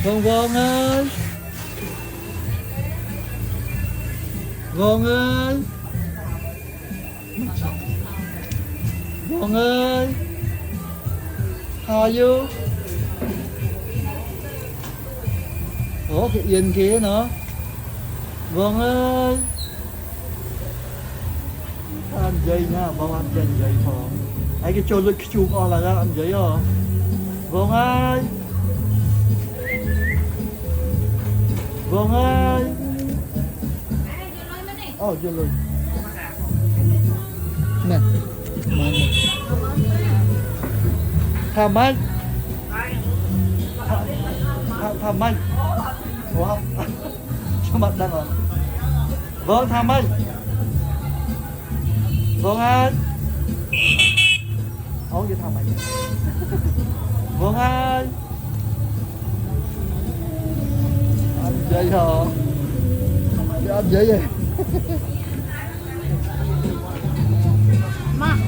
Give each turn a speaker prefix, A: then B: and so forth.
A: Vâng ơi. Vâng ơi. Vâng ơi. How are you? Ủa cái yên kia nữa. Vâng ơi. Ăn dây nha, bao ăn dây dây thôi. Ai cái trôi lực chụp là ra ăn dây à? Vâng ơi. Vâng ơi. Vô lùi. Nè. Mà nè. Tham anh. Tham anh. Ủa không? Sao mặt đang rồi? Vâng tham anh. Vâng anh. Ủa vậy tham anh. Vâng anh. Anh dây hả? Anh dây gì?